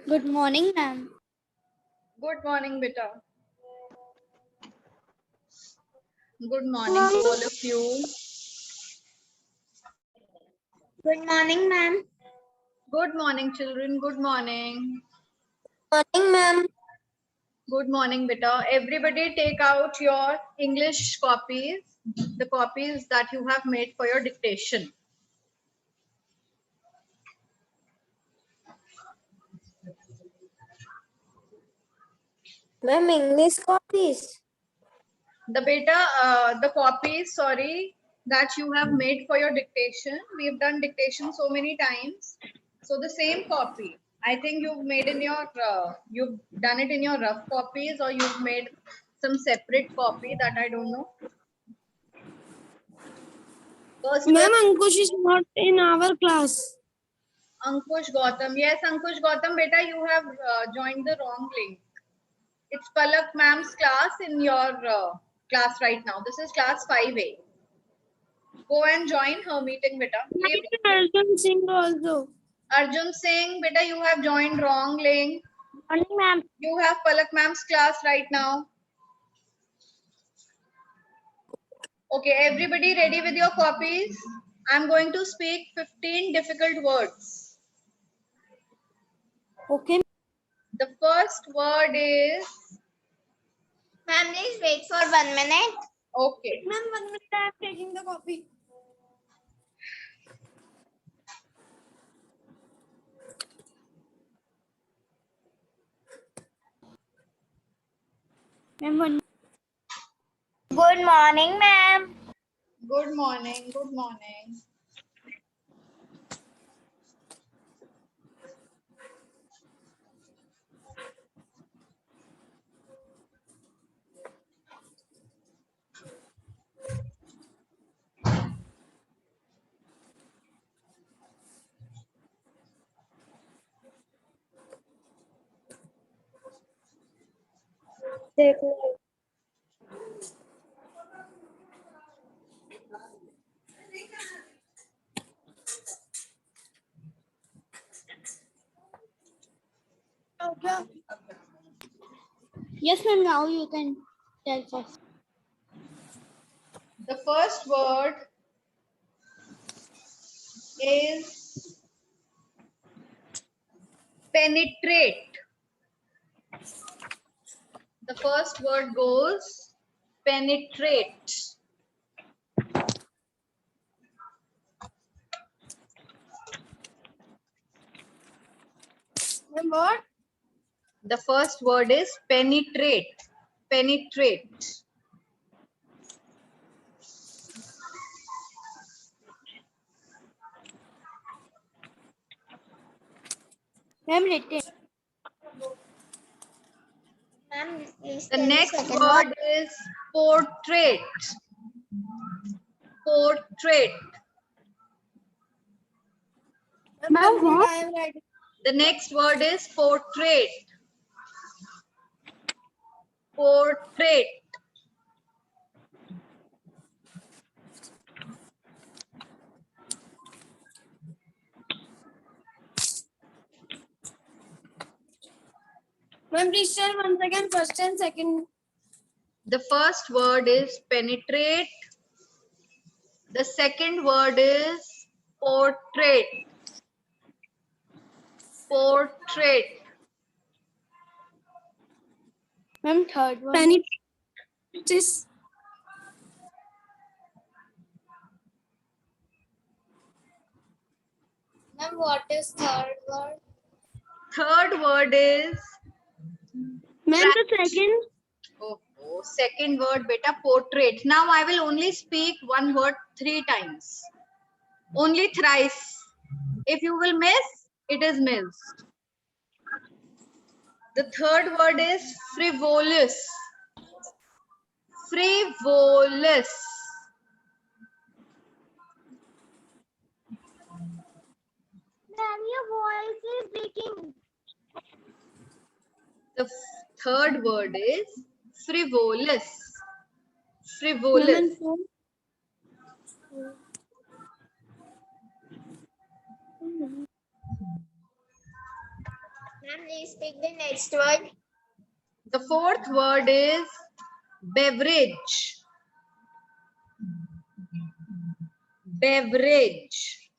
Good morning, ma'am. Good morning, beta. Good morning to all of you. Good morning, ma'am. Good morning, children. Good morning. Morning, ma'am. Good morning, beta. Everybody take out your English copies, the copies that you have made for your dictation. Ma'am, English copies. The copies, sorry, that you have made for your dictation. We've done dictation so many times. So the same copy. I think you've done it in your rough copies, or you've made some separate copy that I don't know. First, Ma'am, Ankush is not in our class. Ankush Gautam. Yes, Ankush Gautam, beta, you have joined the wrong link. It's Palak ma'am's class in your class right now. This is class 5A. Go and join her meeting, beta. Arjun Singh also. Arjun Singh, beta, you have joined wrong link. Morning, ma'am. You have Palak ma'am's class right now. Okay, everybody ready with your copies? I'm going to speak 15 difficult words. Okay. The first word is... Ma'am, please wait for 1 minute. Okay. Ma'am, 1 minute. I am taking the copy. Ma'am, good morning, ma'am. Good morning. Good morning. Take Yes, ma'am. Now you can tell first. The first word is penetrate. The first word goes penetrate. Ma'am, what? The first word is penetrate. Penetrate. Ma'am, written. Ma'am, please The tell the next second word word. is portrait. Portrait. Ma'am, what? I am writing. The next word is portrait. Portrait. Ma'am, please share once again first and second. The first word is penetrate. The second word is portrait. Portrait. Ma'am, third one. Penetrate is. Ma'am, what is third word? Third word is... Ma'am, the second. Oh, second word, beta, portrait. Now I will only speak one word 3 times. Only thrice. If you will miss, it is missed. The third word is frivolous. Frivolous. Ma'am, your voice is breaking. The third word is frivolous. Frivolous. Ma'am, please speak the next word. The fourth word is beverage. Beverage.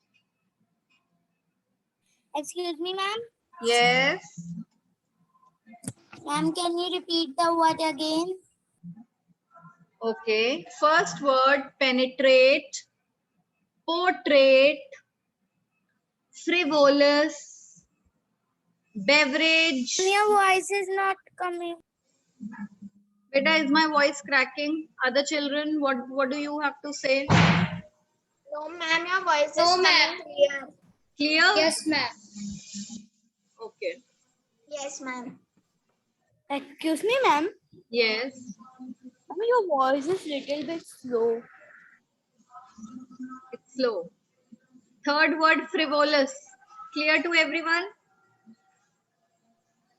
Excuse me, ma'am. Yes. Ma'am, can you repeat the word again? Okay. First word, penetrate, portrait, frivolous, beverage. Your voice is not coming. Beta, is my voice cracking? Other children, what do you have to say? No, ma'am, your voice is No, coming ma'am. clear. Clear? Yes, ma'am. Okay. Yes, ma'am. Excuse me, ma'am. Yes. Ma'am, your voice is little bit slow. It's slow. Third word, frivolous. Clear to everyone?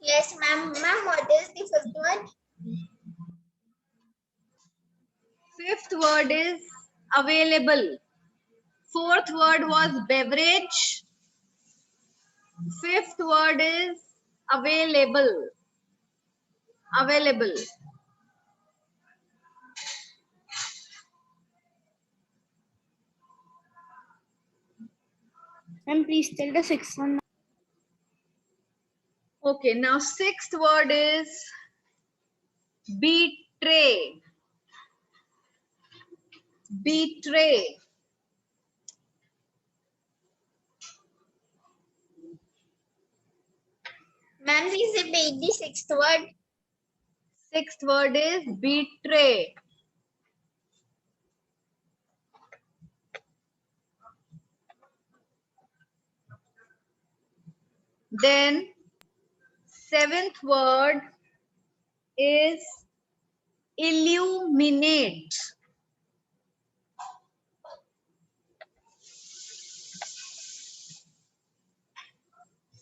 Yes, ma'am. Ma'am, what is the fifth word? Fifth word is available. Fourth word was beverage. Fifth word is available. Available. Ma'am, please tell the sixth one. Okay, now sixth word is betray. Betray. Ma'am, please repeat the sixth word. Sixth word is betray. Then seventh word is illuminate.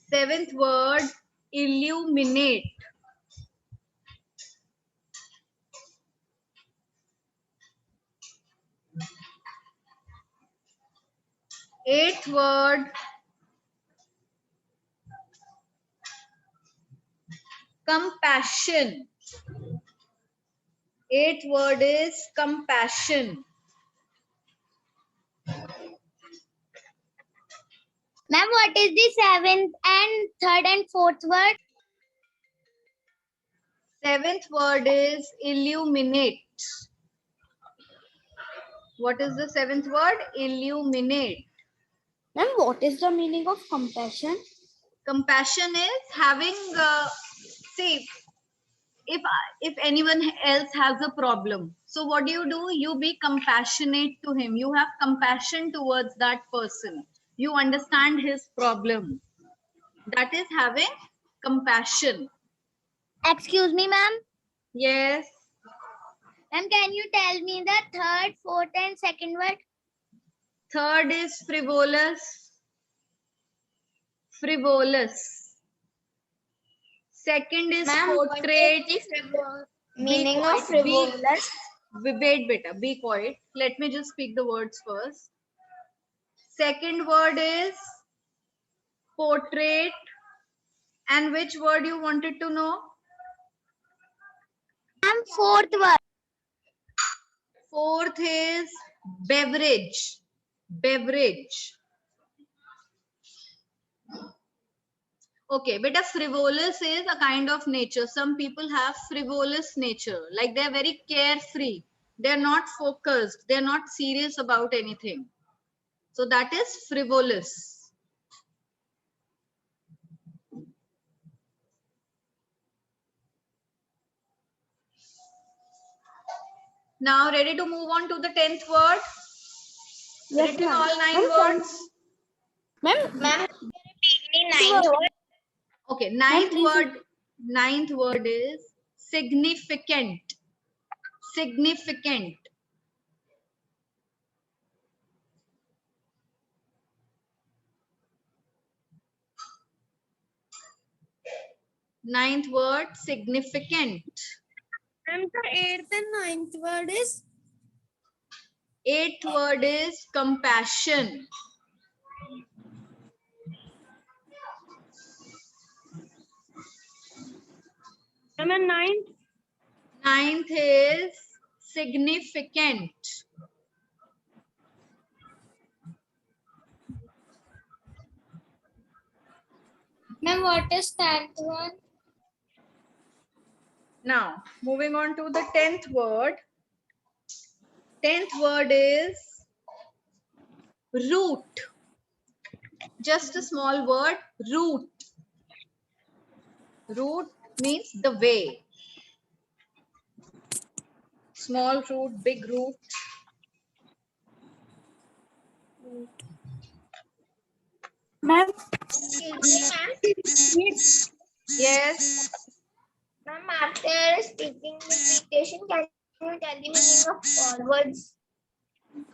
Seventh word, illuminate. Eighth word, compassion. Eighth word is compassion. Ma'am, what is the seventh and third and fourth word? Seventh word is illuminate. What is the seventh word? Illuminate. Ma'am, what is the meaning of compassion? Compassion is having, see, if anyone else has a problem, so what do? You be compassionate to him. You have compassion towards that person. You understand his problem. That is having compassion. Excuse me, ma'am. Yes. Ma'am, can you tell me the third, fourth, and second word? Third is frivolous. Frivolous. Second is Ma'am, what portrait. is the Be meaning quiet. of frivolous? Wait, beta. Be quiet. Let me just speak the words first. Second word is portrait. And which word you wanted to know? Ma'am, fourth word. Fourth is beverage. Beverage. Okay, but a frivolous is a kind of nature. Some people have frivolous nature, like they're very carefree. They're not focused. They're not serious about anything. So that is frivolous. Now ready to move on to the 10th word? Yes, Written ma'am. all 9 Ma'am, words. Ma'am, Ma'am, repeat the ninth word. Okay, please. ninth word is significant. Significant. Ninth word, significant. And the eighth and ninth word is? Eighth word is compassion. Ma'am, ninth. Ninth is significant. Ma'am, what is 10th one? Now, moving on to the 10th word. 10th word is route. Just a small word, route. Route means the way. Small route, big route. Ma'am, Excuse me, ma'am. Yes. Ma'am, after speaking the dictation, can you tell the meaning of all words?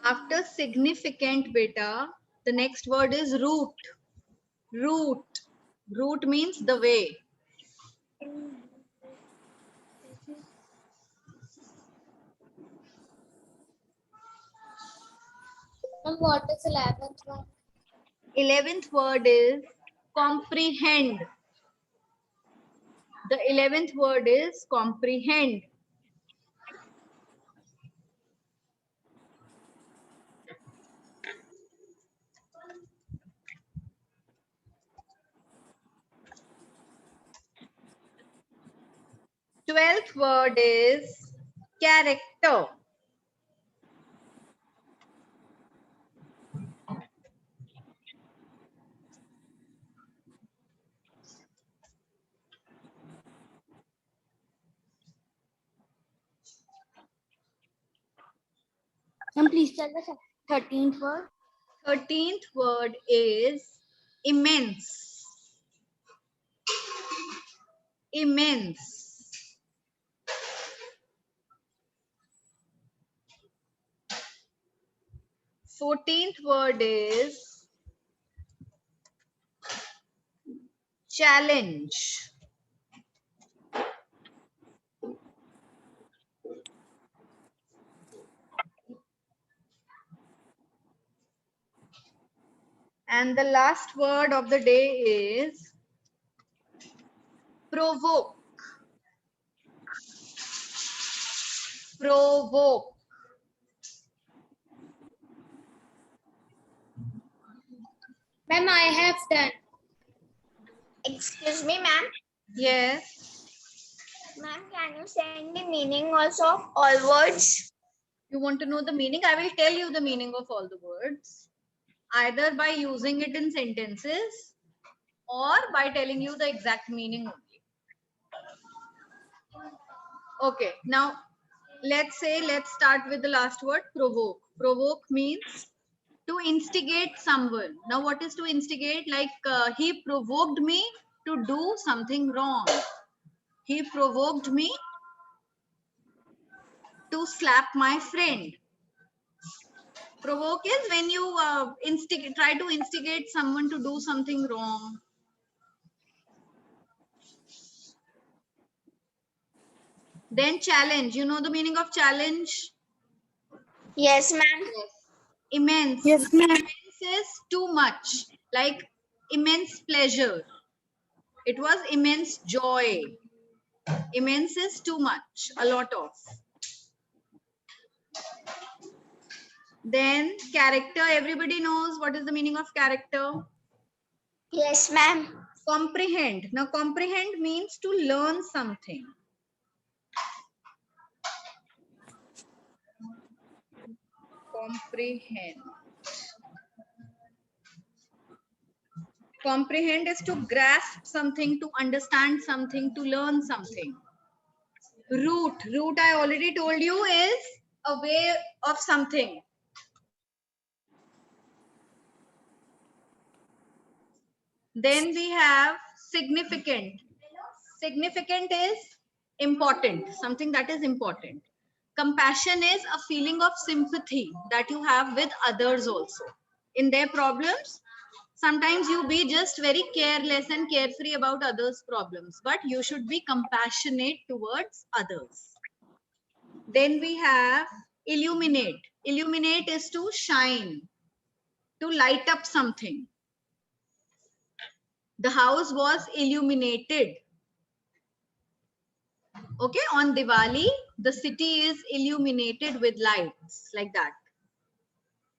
After significant, beta, the next word is route. Route. Route means the way. Ma'am, what is 11th one? 11th word is comprehend. The 11th word is comprehend. Twelfth word is character. Ma'am, please tell the 13th word. 13th word is immense. Immense. 14th word is challenge. And the last word of the day is provoke. Provoke. Ma'am, I have done. Excuse me, ma'am. Yes. Ma'am, can you send the meaning also of all words? You want to know the meaning? I will tell you the meaning of all the words. Either by using it in sentences or by telling you the exact meaning only. Okay, now let's start with the last word, provoke. Provoke means to instigate someone. Now what is to instigate? Like he provoked me to do something wrong. He provoked me to slap my friend. Provoke is when you try to instigate someone to do something wrong. Then challenge. You know the meaning of challenge? Yes, ma'am. Yes. Immense. Yes, ma'am. Immense is too much. Like immense pleasure. It was immense joy. Immense is too much. A lot of. Then character. Everybody knows what is the meaning of character. Yes, ma'am. Comprehend. Now comprehend means to learn something. Comprehend. Comprehend is to grasp something, to understand something, to learn something. Root. Root, I already told you, is a way of something. Then we have significant. Significant is important, something that is important. Compassion is a feeling of sympathy that you have with others also. In their problems, sometimes you be just very careless and carefree about others' problems, but you should be compassionate towards others. Then we have illuminate. Illuminate is to shine, to light up something. The house was illuminated. Okay, on Diwali, the city is illuminated with lights like that.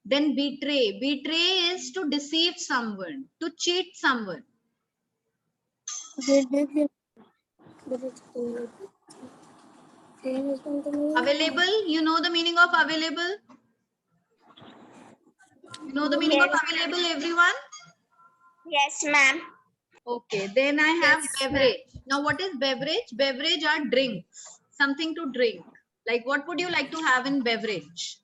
Then betray. Betray is to deceive someone, to cheat someone. Available, you know the meaning of available? You know the meaning of Yes. available, everyone? Yes, ma'am. Okay, then I have Yes, beverage. Now, what is beverage? Beverage are drinks, something to drink. Like, what would you like to have in beverage?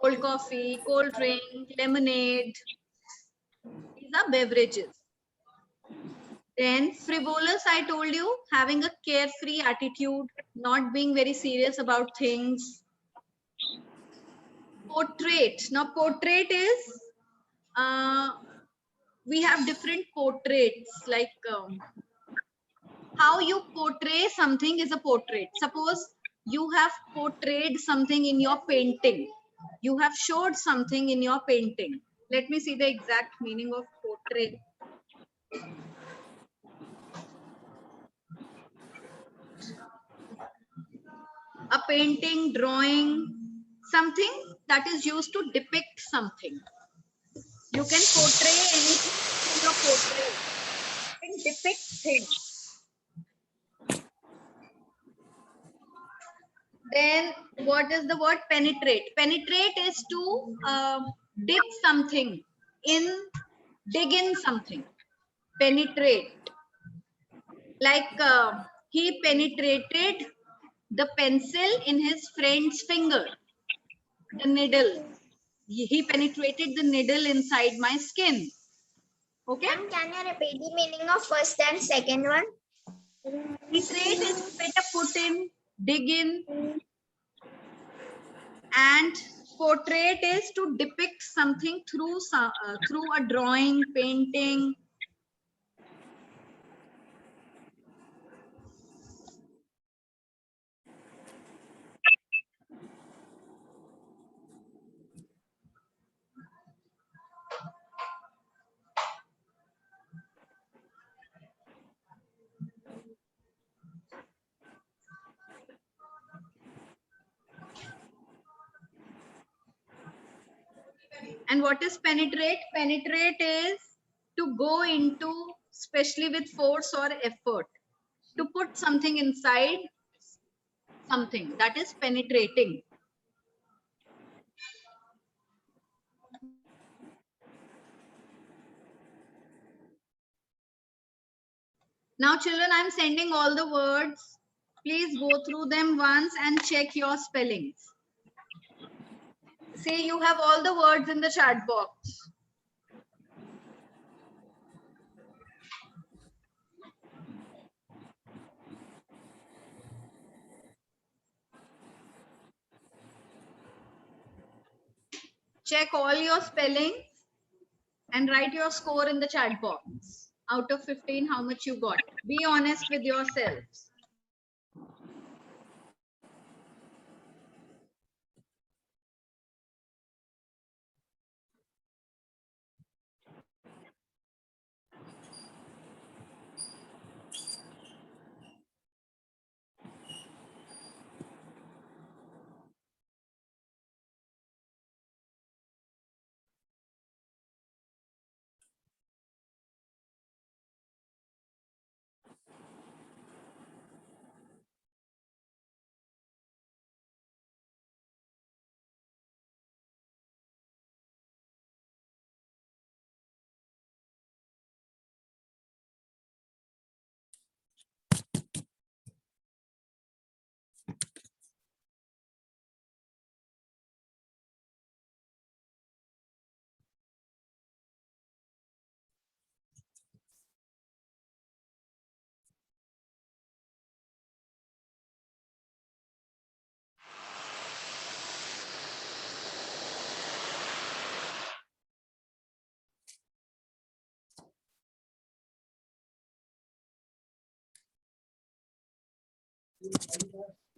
Cold coffee, cold drink, lemonade. These are beverages. Then frivolous, I told you, having a carefree attitude, not being very serious about things. Portrait. Now, portrait is, we have different portraits, like how you portray something is a portrait. Suppose you have portrayed something in your painting. You have showed something in your painting. Let me see the exact meaning of portray. A painting, drawing, something that is used to depict something. You can portray anything in your portrait. You can depict things. Then what is the word penetrate? Penetrate is to dig something in, dig in something. Penetrate. Like he penetrated the pencil in his friend's finger. The needle. He penetrated the needle inside my skin. Okay? Ma'am, can you repeat the meaning of first and second one? Penetrate is to put a put in, dig in, and portrait is to depict something through through a drawing, painting. And what is penetrate? Penetrate is to go into, especially with force or effort, to put something inside something. That is penetrating. Now, children, I'm sending all the words. Please go through them once and check your spellings. See, you have all the words in the chat box. Check all your spellings and write your score in the chat box. Out of 15, how much you got? Be honest with yourselves.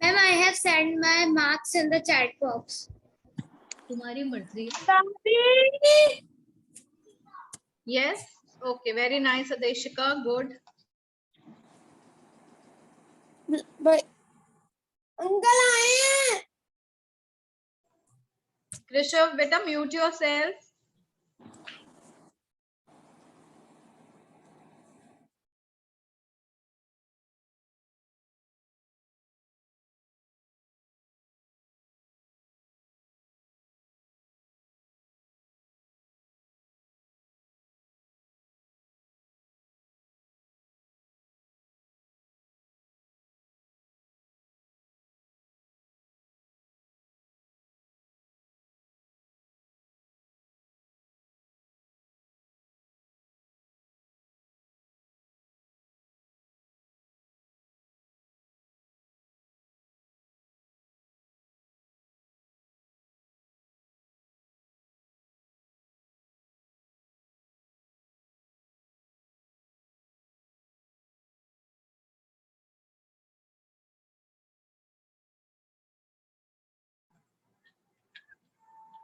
Ma'am, I have sent my marks in the chat box. तुम्हारी मर्जी. Yes. Okay. Very nice, Adeshika. Good. But uncle आए हैं। Krishav, beta, mute yourself.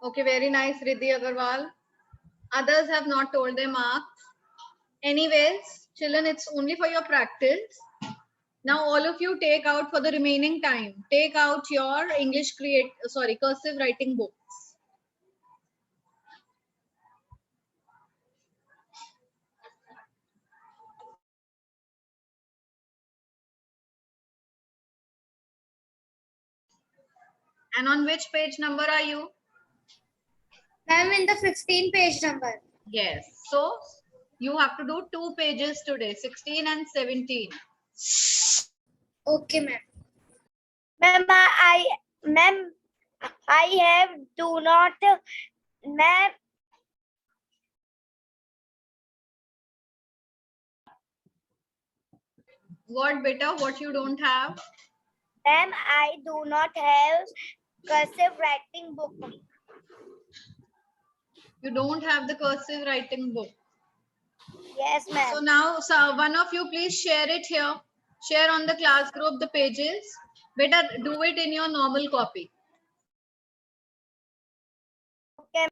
Okay, very nice, Riddhi Agarwal. Others have not told their marks. Anyways, children, it's only for your practice. Now, all of you take out for the remaining time. Take out your cursive writing books. And on which page number are you? Ma'am, in the 15 page number. Yes. So, you have to do 2 pages today, 16 and 17. Okay, ma'am. Ma'am, I have do not, ma'am, What, beta? What you don't have? ma'am, I do not have cursive writing book. You don't have the cursive writing book. Yes, ma'am. So now, one of you please share it here. Share on the class group the pages. Better do it in your normal copy. Okay.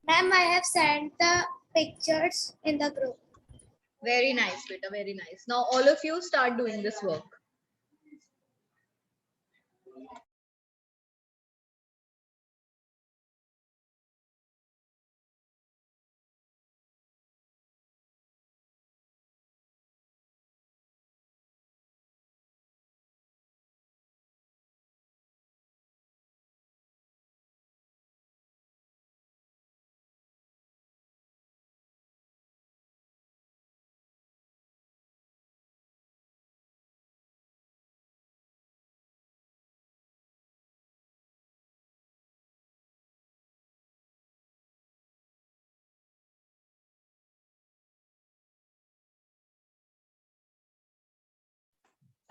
Ma'am, I have sent the pictures in the group. Very nice, beta. Very nice. Now all of you start doing this work.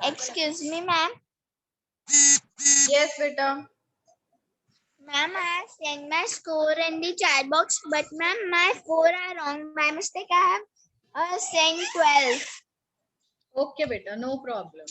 Excuse me, ma'am. Yes, beta. Ma'am, I have sent my score in the chat box, but ma'am, my score are wrong. By mistake, I have sent 12. Okay, beta. No problem.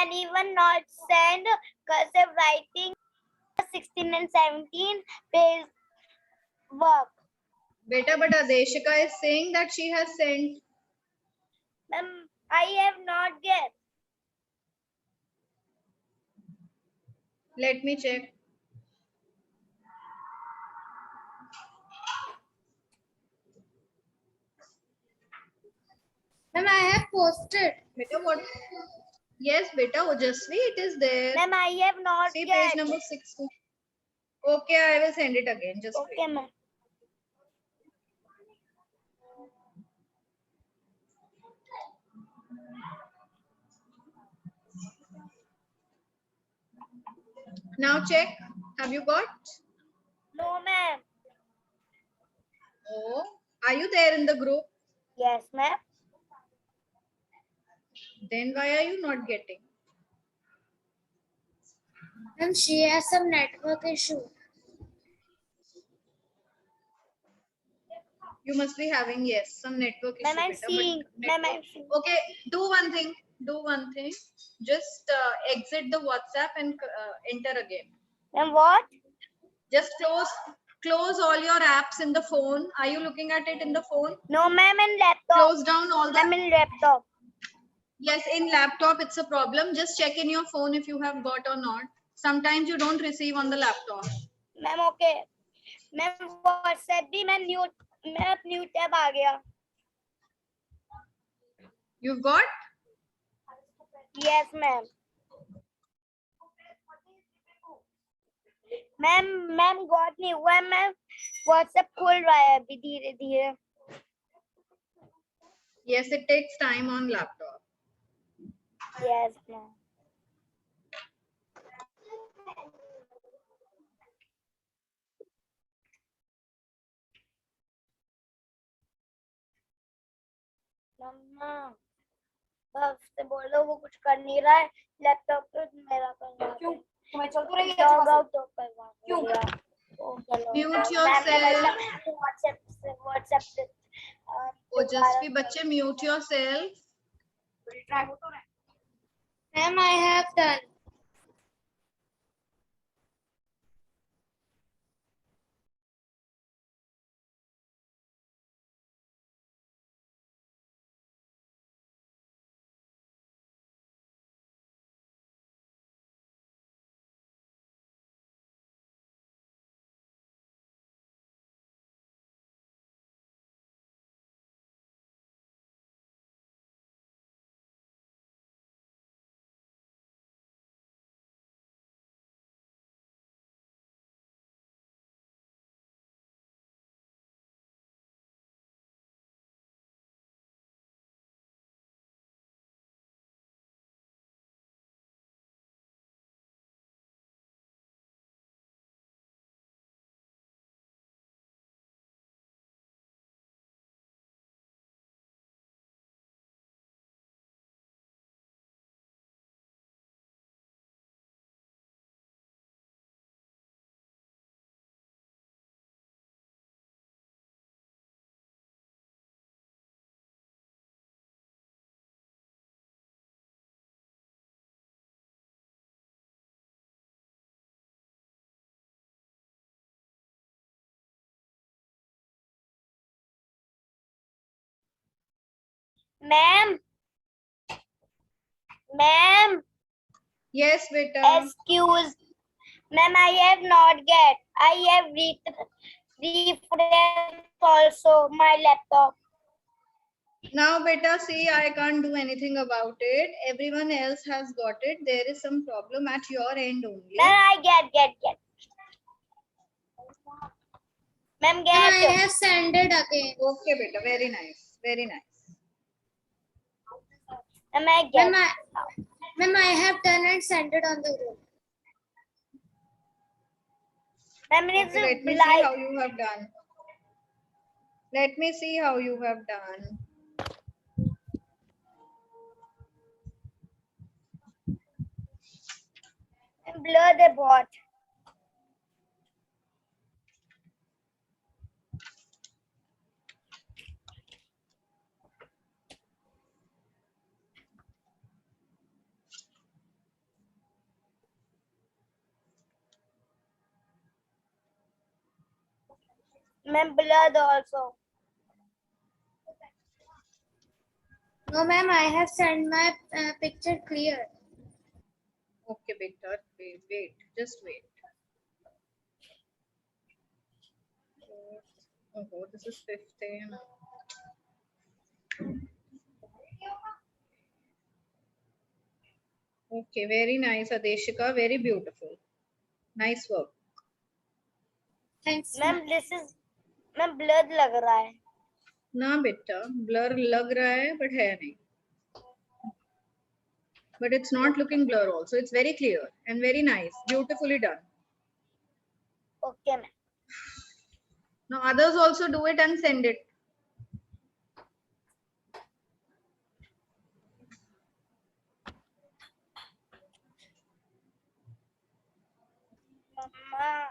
anyone not send cursive writing 16 and 17 page work? Beta, but Adeshika is saying that she has sent. Ma'am, I have not get. Let me check. Ma'am, I have posted. Beta, what? Yes, beta, Ojasvi, it is there. Ma'am, I have not See get. page number 60. Okay, I will send it again. Just Okay, wait. ma'am. Now check. Have you got? No, ma'am. Oh, are you there in the group? Yes, ma'am. Then why are you not getting? Ma'am, she has some network issue. You must be having, yes, some network issue. Ma'am, I'm beta, but seeing. Ma'am, network- I'm seeing. Okay, do one thing. Do one thing. Just exit the WhatsApp and enter again. Ma'am, what? Just close all your apps in the phone. Are you looking at it in the phone? No, ma'am, in laptop. Close down all the. Ma'am, in laptop. Yes, in laptop it's a problem. Just check in your phone if you have got or not. Sometimes you don't receive on the laptop. Ma'am okay ma'am WhatsApp भी मैं new tab आ गया You've got? Yes ma'am ma'am ma'am got नहीं हुआ है ma'am WhatsApp खोल रहा है अभी धीरे धीरे Yes, it takes time on laptop. Yes ma'am मम्मा बस से बोलो वो कुछ कर नहीं रहा है लैपटॉप पे मेरा करवा क्यों तुम्हें चल तो रही है लॉग आउट तो करवा क्यों Mute yourself. व्हाट्सएप से Ojasvi, बच्चे mute yourself. Ma'am I have done ma'am ma'am Yes, beta. excuse ma'am I have not get I have refreshed also my laptop Now, beta, see, I can't do anything about it. Everyone else has got it. There is some problem at your end only. ma'am I get ma'am get I have sent it again Okay, beta. Very nice. Very nice. ma'am I get ma'am I have done and sent it on the group ma'am it Okay, let is me see like how you have done. Let me see how you have done. blur the bot Ma'am, blood also. No, ma'am, I have sent my picture clear. Okay, Victor. Wait. Just wait. Oh, this is 15. Okay, very nice, Adeshika. Very beautiful. Nice work. Thanks, Ma'am, this is ma'am blood लग रहा है. ना बेटा blur लग रहा है but है नहीं. But it's not looking blur also. It's very clear and very nice. Beautifully done. Okay, ma'am. Now others also do it and send it. Mama.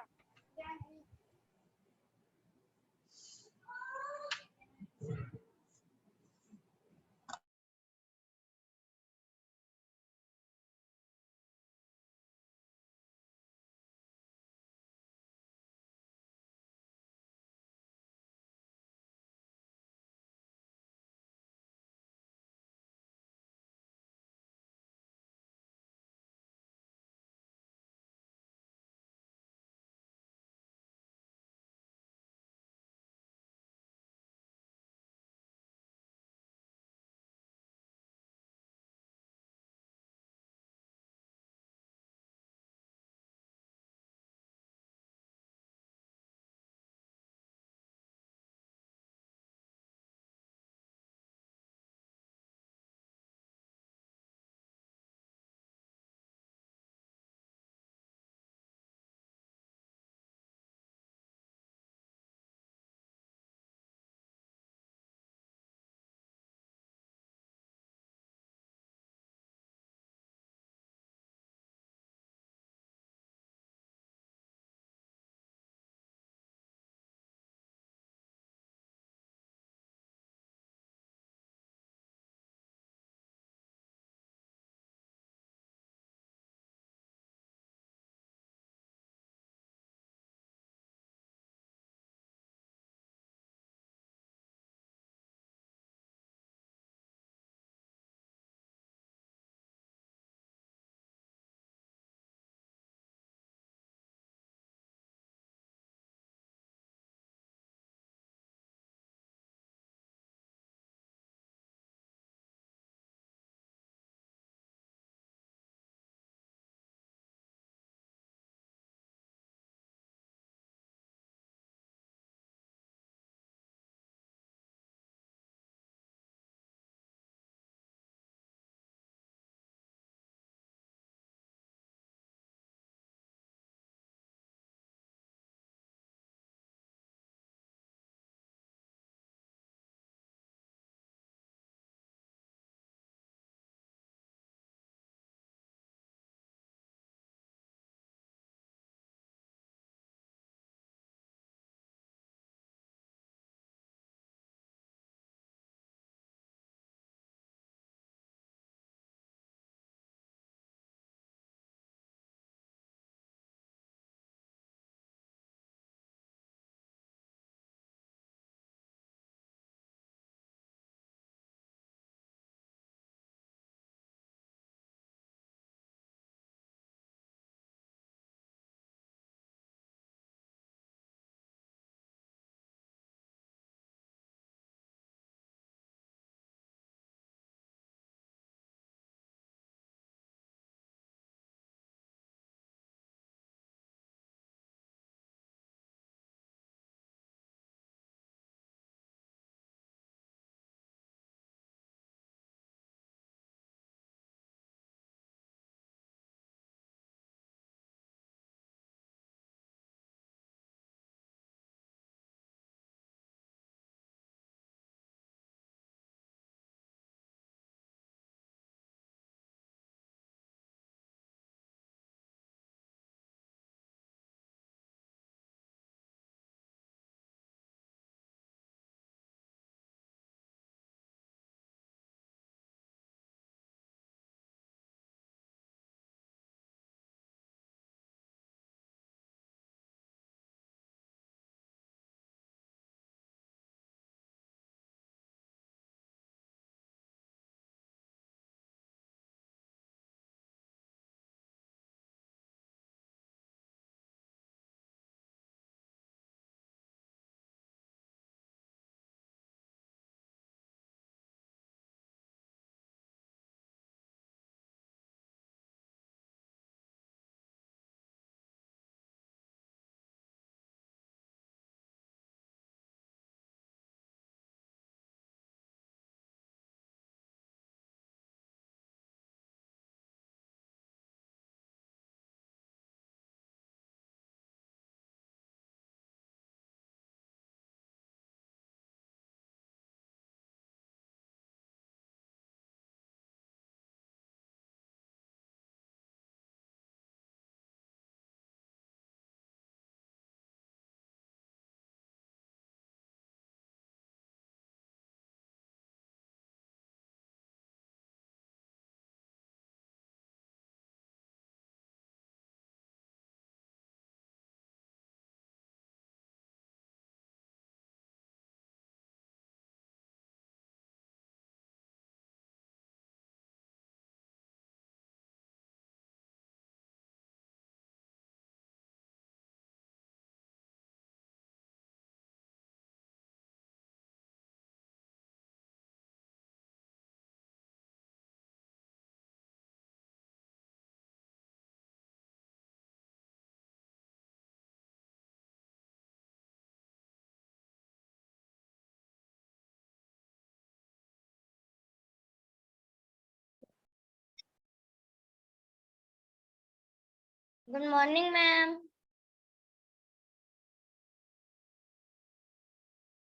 Good morning, ma'am.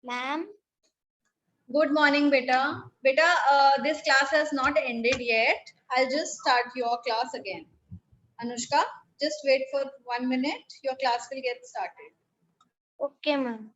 Ma'am, Good morning, beta. Beta, this class has not ended yet. I'll just start your class again. Anushka, just wait for 1 minute. Your class will get started. Okay, ma'am.